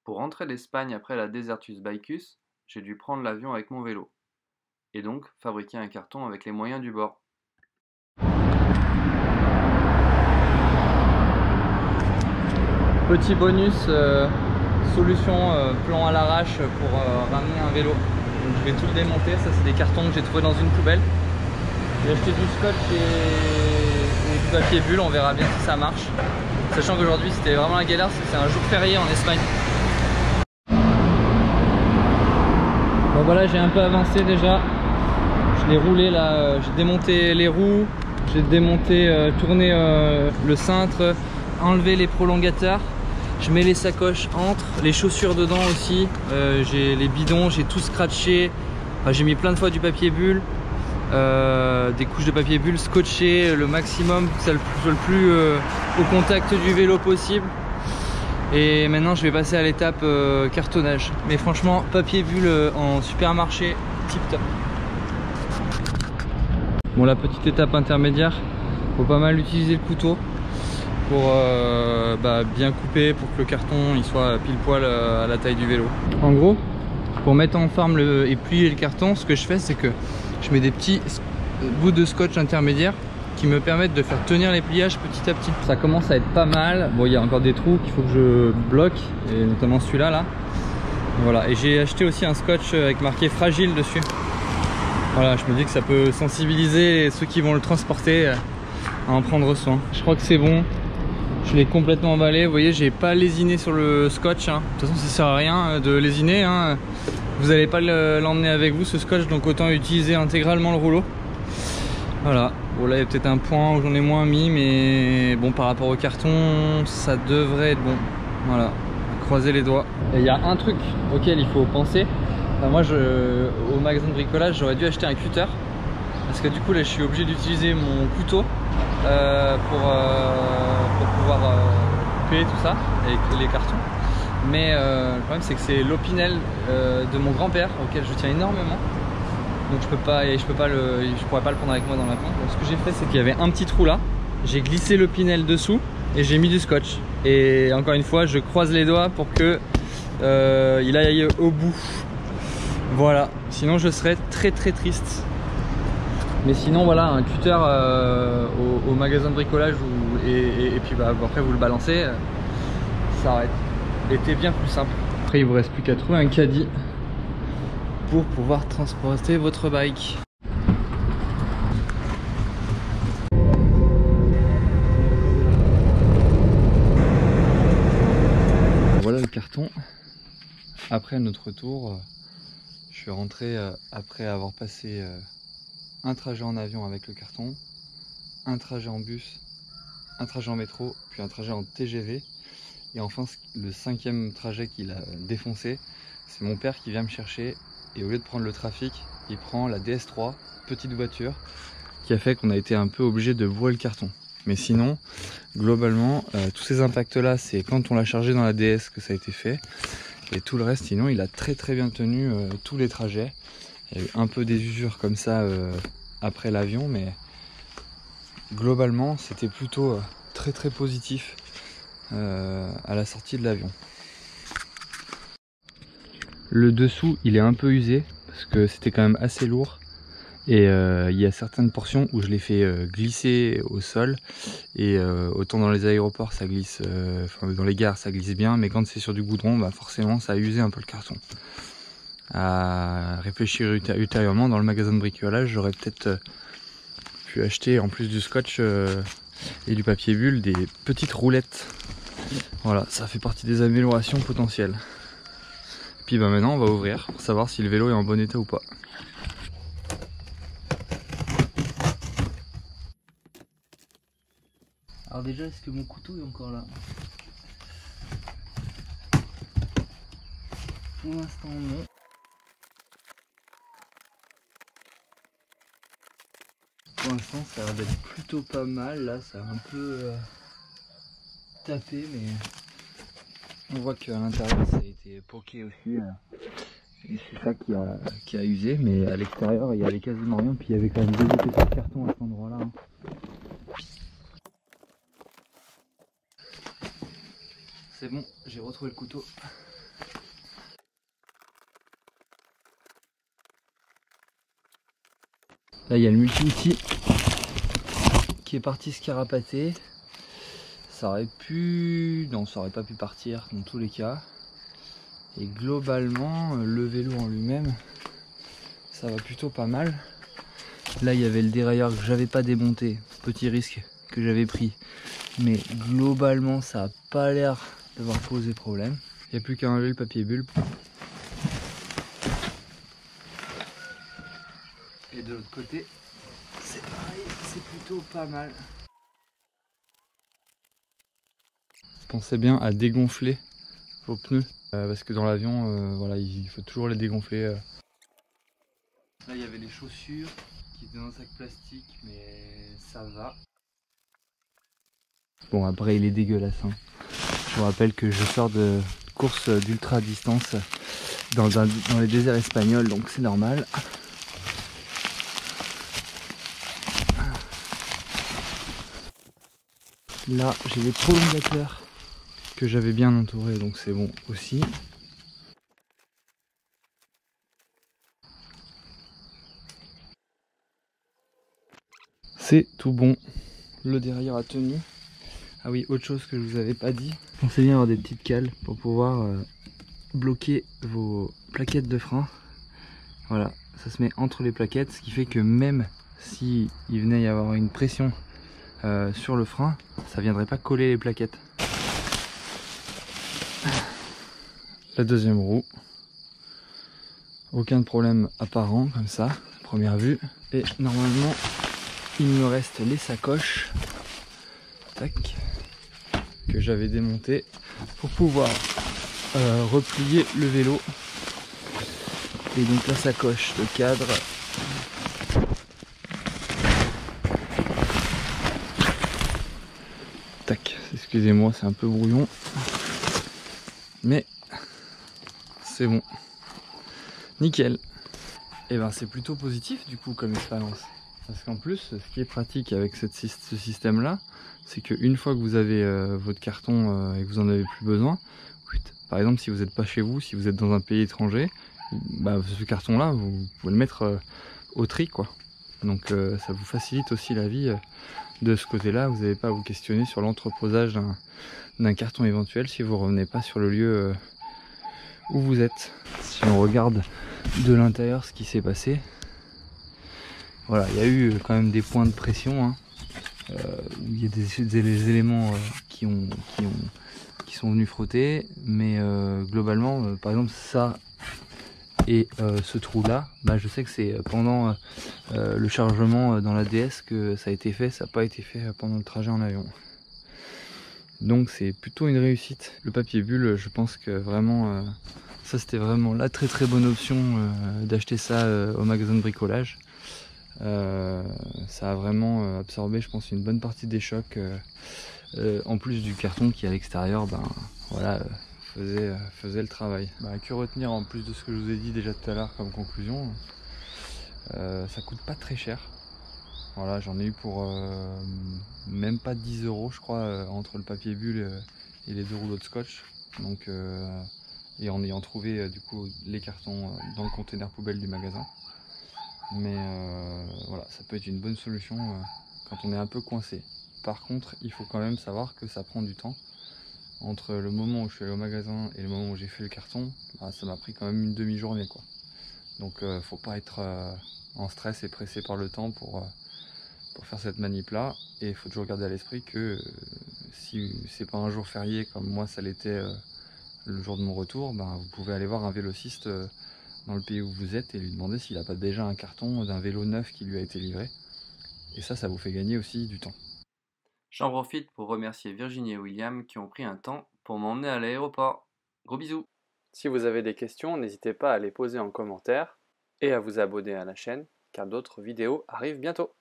Pour rentrer d'Espagne après la Desertus Bicus, j'ai dû prendre l'avion avec mon vélo, et donc fabriquer un carton avec les moyens du bord. Petit bonus, solution plan à l'arrache pour ramener un vélo. Donc je vais tout le démonter, ça c'est des cartons que j'ai trouvé dans une poubelle. J'ai acheté du scotch et du papier bulle, on verra bien si ça marche. Sachant qu'aujourd'hui c'était vraiment la galère, c'est un jour férié en Espagne. Bon bah là j'ai un peu avancé déjà. Je l'ai roulé là, j'ai démonté les roues, j'ai démonté, tourné le cintre, enlevé les prolongateurs. Je mets les sacoches entre, les chaussures dedans aussi, j'ai les bidons, j'ai tout scratché. Enfin, j'ai mis plein de fois du papier bulle, des couches de papier bulle scotché le maximum, que ça soit le plus au contact du vélo possible. Et maintenant je vais passer à l'étape cartonnage. Mais franchement, papier bulle en supermarché, tip top. Bon, la petite étape intermédiaire, faut pas mal utiliser le couteau pour bien couper, pour que le carton il soit pile poil à la taille du vélo. En gros, pour mettre en forme et plier le carton, ce que je fais c'est que je mets des petits bouts de scotch intermédiaires qui me permettent de faire tenir les pliages petit à petit. Ça commence à être pas mal. Bon, il y a encore des trous qu'il faut que je bloque, et notamment celui-là là. Voilà, et j'ai acheté aussi un scotch avec marqué fragile dessus. Voilà, je me dis que ça peut sensibiliser ceux qui vont le transporter à en prendre soin. Je crois que c'est bon. Je l'ai complètement emballé. Vous voyez, j'ai pas lésiné sur le scotch. De toute façon, ça sert à rien de lésiner. Vous n'allez pas l'emmener avec vous ce scotch, donc autant utiliser intégralement le rouleau. Voilà. Bon, là il y a peut-être un point où j'en ai moins mis, mais bon, par rapport au carton, ça devrait être bon. Voilà. Croisez les doigts. Et il y a un truc auquel il faut penser. Enfin, moi, au magasin de bricolage, j'aurais dû acheter un cutter. Parce que du coup, là, je suis obligé d'utiliser mon couteau pour pouvoir couper tout ça avec les cartons. Mais le problème, c'est que c'est l'opinel de mon grand-père auquel je tiens énormément. Donc je pourrais pas le prendre avec moi dans l'avion. Donc ce que j'ai fait, c'est qu'il y avait un petit trou là. J'ai glissé l'opinel dessous et j'ai mis du scotch. Et encore une fois, je croise les doigts pour que il aille au bout. Voilà. Sinon, je serais très triste. Mais sinon, voilà, un cutter au magasin de bricolage et puis après vous le balancez, ça aurait été bien plus simple. Après, il vous reste plus qu'à trouver un caddie pour pouvoir transporter votre bike. Voilà le carton. Après notre retour, je suis rentré après avoir passé un trajet en avion avec le carton, un trajet en bus, un trajet en métro, puis un trajet en TGV. Et enfin, le 5e trajet qu'il a défoncé, c'est mon père qui vient me chercher. Et au lieu de prendre le trafic, il prend la DS3, petite voiture, qui a fait qu'on a été un peu obligé de vouer le carton. Mais sinon, globalement, tous ces impacts-là, c'est quand on l'a chargé dans la DS que ça a été fait. Et tout le reste, sinon, il a très bien tenu tous les trajets. Il y a eu un peu des usures comme ça après l'avion, mais globalement, c'était plutôt très positif à la sortie de l'avion. Le dessous il est un peu usé parce que c'était quand même assez lourd et il y a certaines portions où je l'ai fait glisser au sol et autant dans les aéroports ça glisse, dans les gares ça glisse bien, mais quand c'est sur du goudron forcément ça a usé un peu le carton. À réfléchir ultérieurement, dans le magasin de bricolage j'aurais peut-être pu acheter en plus du scotch et du papier bulle des petites roulettes. Voilà, ça fait partie des améliorations potentielles. Puis maintenant on va ouvrir pour savoir si le vélo est en bon état ou pas. Alors déjà, est-ce que mon couteau est encore là? Pour l'instant non. Pour l'instant ça a l'air d'être plutôt pas mal. Là ça a un peu tapé, mais on voit qu'à l'intérieur ça a été poqué aussi. Et c'est ça qui a usé, mais à l'extérieur il y avait quasiment rien, puis il y avait quand même 2 épaisseurs de carton à cet endroit là. C'est bon, j'ai retrouvé le couteau. Là il y a le multi-outil qui est parti se carapater. Ça aurait pu... Non, ça aurait pas pu partir dans tous les cas. Et globalement, le vélo en lui-même, ça va plutôt pas mal. Là il y avait le dérailleur que j'avais pas démonté, petit risque que j'avais pris. Mais globalement ça a pas l'air d'avoir posé problème. Il n'y a plus qu'à enlever le papier bulle. Et de l'autre côté, c'est pareil, c'est plutôt pas mal. Pensez bien à dégonfler vos pneus parce que dans l'avion, voilà, il faut toujours les dégonfler. Là il y avait les chaussures qui étaient dans un sac plastique, mais ça va. Bon après il est dégueulasse, hein. Je vous rappelle que je sors de course d'ultra distance dans les déserts espagnols, donc c'est normal. Là j'ai les prolongateurs que j'avais bien entourés, donc c'est bon aussi. C'est tout bon. Le derrière a tenu. Ah oui, autre chose que je vous avais pas dit. Pensez bien à avoir des petites cales pour pouvoir bloquer vos plaquettes de frein. Voilà, ça se met entre les plaquettes, ce qui fait que même si il venait y avoir une pression sur le frein, ça viendrait pas coller les plaquettes. La deuxième roue, aucun problème apparent comme ça, première vue. Et normalement, il me reste les sacoches, tac, que j'avais démontées pour pouvoir replier le vélo. Et donc la sacoche de cadre. Tac, excusez-moi, c'est un peu brouillon. Mais c'est bon. Nickel. Et ben c'est plutôt positif du coup comme expérience. Parce qu'en plus, ce qui est pratique avec ce système là, c'est qu'une fois que vous avez votre carton et que vous en avez plus besoin, par exemple si vous n'êtes pas chez vous, si vous êtes dans un pays étranger, bah, ce carton là, vous pouvez le mettre au tri quoi. Donc ça vous facilite aussi la vie de ce côté là, vous n'avez pas à vous questionner sur l'entreposage d'un carton éventuel si vous revenez pas sur le lieu où vous êtes. Si on regarde de l'intérieur ce qui s'est passé, voilà, il y a eu quand même des points de pression, hein, où il y a des éléments qui sont venus frotter, mais globalement, par exemple ça et ce trou là, bah, je sais que c'est pendant le chargement dans la DS que ça a été fait, ça n'a pas été fait pendant le trajet en avion. Donc c'est plutôt une réussite. Le papier bulle, je pense que vraiment, ça c'était vraiment la très très bonne option d'acheter ça au magasin de bricolage. Ça a vraiment absorbé, je pense, une bonne partie des chocs. En plus du carton qui à l'extérieur, ben voilà, faisait le travail. Bah, que retenir en plus de ce que je vous ai dit déjà tout à l'heure comme conclusion, ça coûte pas très cher. Voilà, j'en ai eu pour même pas 10 € je crois, entre le papier bulle et les 2 rouleaux de scotch. Donc, et en ayant trouvé du coup les cartons dans le container poubelle du magasin. Mais voilà, ça peut être une bonne solution quand on est un peu coincé. Par contre, il faut quand même savoir que ça prend du temps. Entre le moment où je suis allé au magasin et le moment où j'ai fait le carton, bah, ça m'a pris quand même une demi-journée quoi. Donc faut pas être en stress et pressé par le temps pour faire cette manip là. Et il faut toujours garder à l'esprit que si c'est pas un jour férié comme moi ça l'était le jour de mon retour, bah, vous pouvez aller voir un vélociste dans le pays où vous êtes et lui demander s'il n'a pas déjà un carton d'un vélo neuf qui lui a été livré. Et ça vous fait gagner aussi du temps. J'en profite pour remercier Virginie et William qui ont pris un temps pour m'emmener à l'aéroport. Gros bisous. Si vous avez des questions, n'hésitez pas à les poser en commentaire et à vous abonner à la chaîne car d'autres vidéos arrivent bientôt.